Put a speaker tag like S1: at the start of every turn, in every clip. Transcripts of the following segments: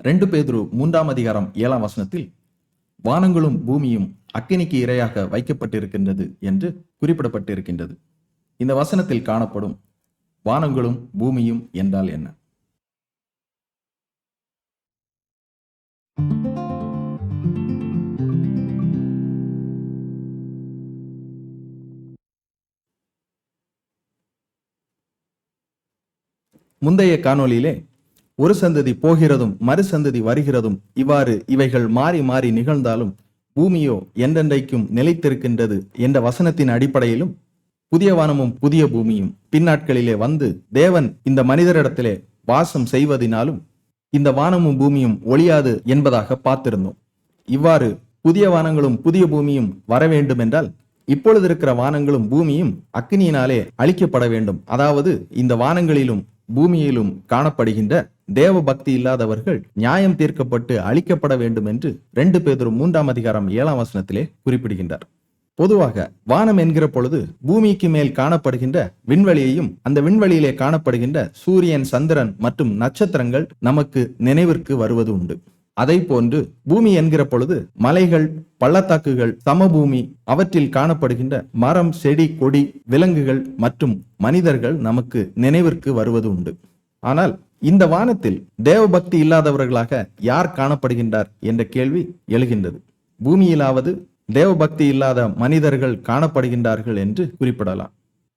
S1: 2 பேதுரு 3:7 வானங்களும் பூமியும் அக்கினிக்கு இரையாக வைக்கப்பட்டிருக்கின்றது என்று குறிப்பிடப்பட்டிருக்கின்றது. இந்த வசனத்தில் காணப்படும் வானங்களும் பூமியும் என்றால் என்ன? முந்தைய காணொளியிலே ஒரு சந்ததி போகிறதும் மறு சந்ததி வருகிறதும் இவ்வாறு இவைகள் மாறி மாறி நிகழ்ந்தாலும் பூமியோ என்றென்றைக்கும் நிலைத்திருக்கின்றது என்ற வசனத்தின் அடிப்படையிலும் புதிய வானமும் புதிய பூமியும் பின்னாட்களிலே வந்து தேவன் இந்த மனிதரிடத்திலே வாசம் செய்வதினாலும் இந்த வானமும் பூமியும் ஒழியாது என்பதாக பார்த்திருந்தோம். இவ்வாறு புதிய வானங்களும் புதிய பூமியும் வர வேண்டும் என்றால் இப்பொழுது இருக்கிற வானங்களும் பூமியும் அக்கினியினாலே அழிக்கப்பட வேண்டும். அதாவது இந்த வானங்களிலும் பூமியிலும் காணப்படுகின்ற தேவ பக்தி இல்லாதவர்கள் நியாயம் தீர்க்கப்பட்டு அழிக்கப்பட வேண்டும் என்று 2 பேதுரு 3:7 குறிப்பிடுகின்றார். பொதுவாக வானம் என்கிற பொழுது பூமிக்கு மேல் காணப்படுகின்ற விண்வெளியையும் அந்த விண்வெளியிலே காணப்படுகின்ற சூரியன், சந்திரன் மற்றும் நட்சத்திரங்கள் நமக்கு நினைவிற்கு வருவது உண்டு. அதை போன்று பூமி என்கிற பொழுது மலைகள், பள்ளத்தாக்குகள், சமபூமி, அவற்றில் காணப்படுகின்ற மரம், செடி, கொடி, விலங்குகள் மற்றும் மனிதர்கள் நமக்கு நினைவிற்கு வருவது உண்டு. ஆனால் இந்த வானத்தில் தேவ பக்தி இல்லாதவர்களாக யார் காணப்படுகின்றார் என்ற கேள்வி எழுகின்றது. பூமியிலாவது தேவ பக்தி இல்லாத மனிதர்கள் காணப்படுகின்றார்கள் என்று குறிப்பிடலாம்.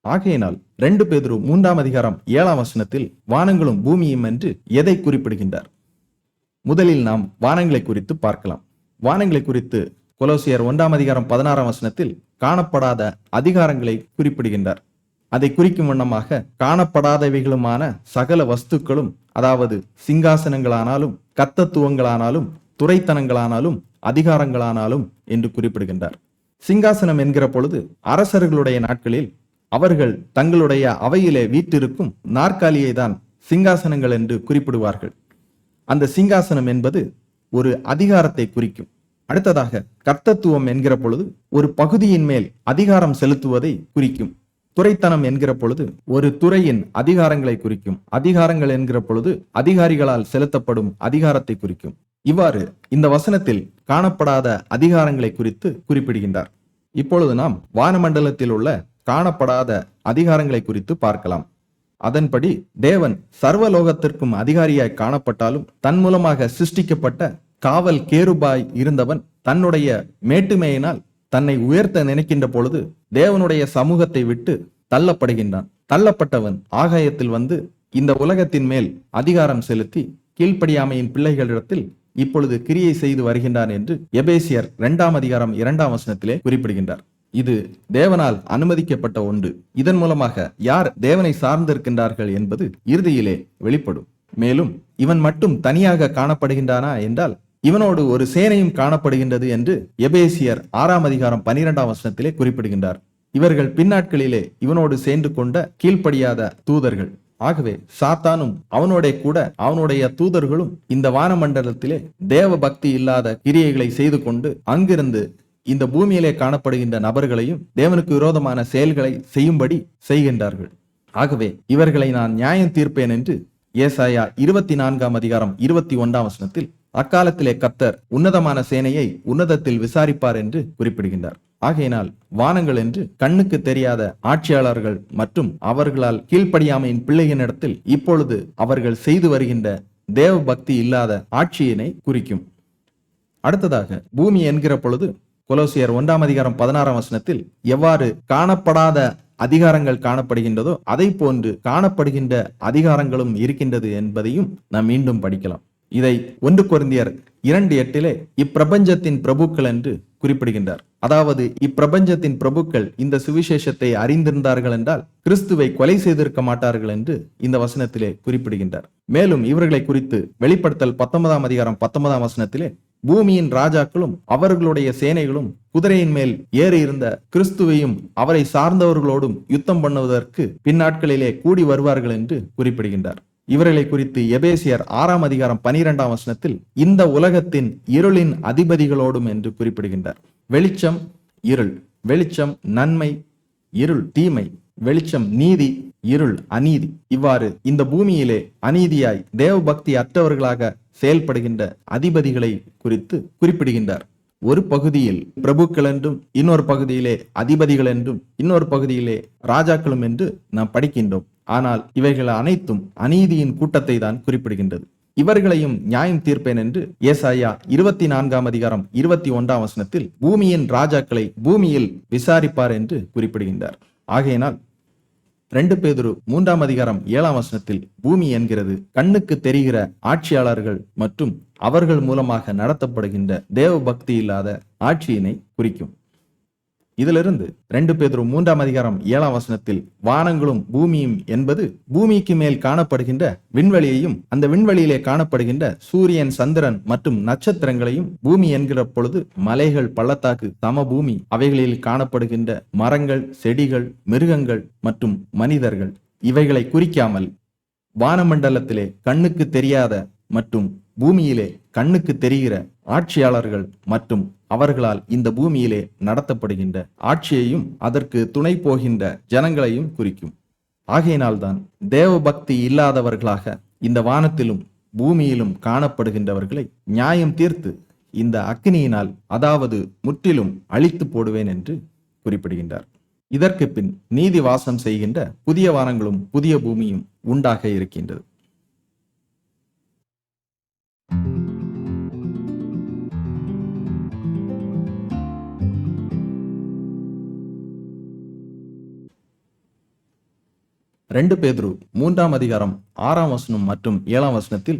S1: ஆகையினால் 2 பேதுரு 3:7 வானங்களும் பூமியும் என்று எதை குறிப்பிடுகின்றார்? முதலில் நாம் வானங்களை குறித்து பார்க்கலாம். வானங்களை குறித்து கொலோசியர் 1:16 காணப்படாத அதிகாரங்களை குறிப்பிடுகின்றார். அதை குறிக்கும் வண்ணமாக காணப்படாதவைகளுமான சகல வஸ்துக்களும், அதாவது சிங்காசனங்களானாலும் கர்த்தத்துவங்களானாலும் துரைத்தனங்களானாலும் அதிகாரங்களானாலும் என்று குறிப்பிடுகின்றார். சிங்காசனம் என்கிற பொழுது அரசர்களுடைய நாட்களில் அவர்கள் தங்களுடைய அவையிலே வீற்றிருக்கும் நாற்காலியை தான் சிங்காசனங்கள் என்று குறிப்பிடுவார்கள். அந்த சிங்காசனம் என்பது ஒரு அதிகாரத்தை குறிக்கும். அடுத்ததாக கர்த்தத்துவம் என்கிற பொழுது ஒரு பகுதியின் மேல் அதிகாரம் செலுத்துவதை குறிக்கும். துரைத்தனம் என்கிற பொழுது ஒரு துறையின் அதிகாரங்களை குறிக்கும். அதிகாரங்கள் என்கிற பொழுது அதிகாரிகளால் செலுத்தப்படும் அதிகாரத்தை குறிக்கும். இவ்வாறு இந்த வசனத்தில் காணப்படாத அதிகாரங்களை குறித்து குறிப்பிடுகின்றார். இப்பொழுது நாம் வானமண்டலத்தில் உள்ள காணப்படாத அதிகாரங்களை குறித்து பார்க்கலாம். அதன்படி தேவன் சர்வலோகத்திற்கும் அதிகாரியாய் காணப்பட்டாலும் தன் மூலமாக சிருஷ்டிக்கப்பட்ட காவல் கேருபாய் இருந்தவன் தன்னுடைய மேட்டுமையினால் தன்னை உயர்த்த நினைக்கின்ற பொழுது தேவனுடைய சமூகத்தை விட்டு தள்ளப்படுகின்றான். தள்ளப்பட்டவன் ஆகாயத்தில் வந்து இந்த உலகத்தின் மேல் அதிகாரம் செலுத்தி கீழ்ப்படியாமையின் பிள்ளைகளிடத்தில் இப்பொழுது கிரியை செய்து வருகின்றான் என்று எபேசியர் 2:2 குறிப்பிடுகின்றார். இது தேவனால் அனுமதிக்கப்பட்ட ஒன்று. இதன் மூலமாக யார் தேவனை சார்ந்திருக்கின்றார்கள் என்பது இறுதியிலே வெளிப்படும். மேலும் இவன் மட்டும் தனியாக காணப்படுகின்றானா என்றால் இவனோடு ஒரு சேனையும் காணப்படுகின்றது என்று எபேசியர் 6:12 குறிப்பிடுகின்றார். இவர்கள் பின்னாட்களிலே இவனோடு சேர்ந்து கொண்ட கீழ்ப்படியாத தூதர்கள். ஆகவே சாத்தானும் அவனோட கூட அவனுடைய தூதர்களும் இந்த வானமண்டலத்திலே தேவ பக்தி இல்லாத கிரியைகளை செய்து கொண்டு அங்கிருந்து இந்த பூமியிலே காணப்படுகின்ற நபர்களையும் தேவனுக்கு விரோதமான செயல்களை செய்யும்படி செய்கின்றார்கள். ஆகவே இவர்களை நான் நியாயம் தீர்ப்பேன் என்று ஏசாயா 24:21 அக்காலத்திலே கர்த்தர் உன்னதமான சேனையை உன்னதத்தில் விசாரிப்பார் என்று குறிப்பிடுகின்றார். ஆகையினால் வானங்கள் என்று கண்ணுக்கு தெரியாத ஆட்சியாளர்கள் மற்றும் அவர்களால் கீழ்ப்படியாமையின் பிள்ளைகளிடத்தில் இப்பொழுது அவர்கள் செய்து வருகின்ற தேவ பக்தி இல்லாத ஆட்சியினை குறிக்கும். அடுத்ததாக பூமி என்கிற பொழுது கொலோசியர் 1:16 எவ்வாறு காணப்படாத அதிகாரங்கள் காணப்படுகின்றதோ அதை போன்று காணப்படுகின்ற அதிகாரங்களும் இருக்கின்றது என்பதையும் நாம் மீண்டும் படிக்கலாம். இதை 1 கொரிந்தியர் 2:8 இப்பிரபஞ்சத்தின் பிரபுக்கள் என்று குறிப்பிடுகின்றார். அதாவது இப்பிரபஞ்சத்தின் பிரபுக்கள் இந்த சுவிசேஷத்தை அறிந்திருந்தார்கள் என்றால் கிறிஸ்துவை கொலை செய்திருக்க மாட்டார்கள் என்று இந்த வசனத்திலே குறிப்பிடுகின்றார். மேலும் இவர்களை குறித்து வெளிப்படுத்தல் 19:19 பூமியின் ராஜாக்களும் அவர்களுடைய சேனைகளும் குதிரையின் மேல் ஏறி இருந்த கிறிஸ்துவையும் அவரை சார்ந்தவர்களோடும் யுத்தம் பண்ணுவதற்கு பின்னாட்களிலே கூடி வருவார்கள் என்று குறிப்பிடுகின்றார். இவர்களை குறித்து எபேசியர் 6:12 இந்த உலகத்தின் இருளின் அதிபதிகளோடும் என்று குறிப்பிடுகின்றார். வெளிச்சம், இருள், வெளிச்சம், நன்மை, இருள், தீமை வெளிச்சம் நீதி, இருள் அநீதி. இவ்வாறு இந்த பூமியிலே அநீதியாய் தேவபக்தி அற்றவர்களாக செயல்படுகின்ற அதிபதிகளை குறித்து குறிப்பிடுகின்றார். ஒரு பகுதியில் பிரபுக்கள் என்றும், இன்னொரு பகுதியிலே அதிபதிகள் என்றும், இன்னொரு பகுதியிலே ராஜாக்களும் என்று நாம் படிக்கின்றோம். ஆனால் இவைகள் அனைத்தும் அநீதியின் கூட்டத்தை தான் குறிப்பிடுகின்றது. இவர்களையும் நியாயம் தீர்ப்பேன் என்று ஏசாயா 24ஆம் அதிகாரம் 21ஆம் வசனத்தில் பூமியின் ராஜாக்களை பூமியில் விசாரிப்பார் என்று குறிப்பிடுகின்றார். ஆகையினால் 2 பேதுரு 3ஆம் அதிகாரம் 7ஆம் வசனத்தில் பூமி என்கிறது கண்ணுக்கு தெரிகிற ஆட்சியாளர்கள் மற்றும் அவர்கள் மூலமாக நடத்தப்படுகின்ற தேவ பக்தி இல்லாத ஆட்சியினை குறிக்கும். இதிலிருந்து 2 பேதுரு 3ஆம் அதிகாரம் 7ஆம் வசனத்தில் வானங்களும் பூமியும் என்பது பூமிக்கு மேல் காணப்படுகின்ற விண்வெளியையும், அந்த விண்வெளியிலே காணப்படுகின்ற சூரியன், சந்திரன் மற்றும் நட்சத்திரங்களையும், பூமி என்கிற பொழுது மலைகள், பள்ளத்தாக்கு, சமபூமி, அவைகளில் காணப்படுகின்ற மரங்கள், செடிகள், மிருகங்கள் மற்றும் மனிதர்கள், இவைகளை குறிக்காமல் வானமண்டலத்திலே கண்ணுக்கு தெரியாத மற்றும் பூமியிலே கண்ணுக்கு தெரிகிற ஆட்சியாளர்கள் மற்றும் அவர்களால் இந்த பூமியிலே நடத்தப்படுகின்ற ஆட்சியையும் அதற்கு துணை போகின்ற ஜனங்களையும் குறிக்கும். ஆகையினால்தான் தேவ பக்தி இல்லாதவர்களாக இந்த வானத்திலும் பூமியிலும் காணப்படுகின்றவர்களை நியாயம் தீர்த்து இந்த அக்கினியினால், அதாவது முற்றிலும் அழித்து போடுவேன் என்று குறிப்பிடுகின்றார். இதற்கு பின் நீதி வாசம் செய்கின்ற புதிய வானங்களும் புதிய பூமியும் உண்டாக இருக்கின்றது. ரெண்டு பேதுரு 3ஆம் அதிகாரம் 6ஆம் வசனம் மற்றும் 7ஆம் வசனத்தில்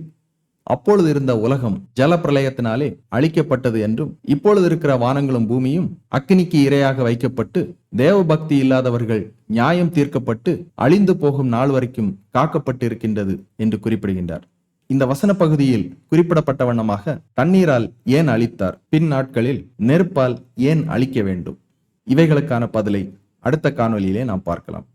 S1: அப்பொழுது இருந்த உலகம் ஜல பிரளயத்தினாலே அழிக்கப்பட்டது என்றும், இப்பொழுது இருக்கிற வானங்களும் பூமியும் அக்கினிக்கு இரையாக வைக்கப்பட்டு தேவ பக்தி இல்லாதவர்கள் நியாயம் தீர்க்கப்பட்டு அழிந்து போகும் நாள் வரைக்கும் காக்கப்பட்டு இருக்கின்றது என்று குறிப்பிடுகின்றார். இந்த வசன பகுதியில் குறிப்பிடப்பட்ட வண்ணமாக தண்ணீரால் ஏன் அழித்தார், பின் நாட்களில் நெருப்பால் ஏன் அழிக்க வேண்டும், இவைகளுக்கான பதிலை அடுத்த காணொலியிலே நாம் பார்க்கலாம்.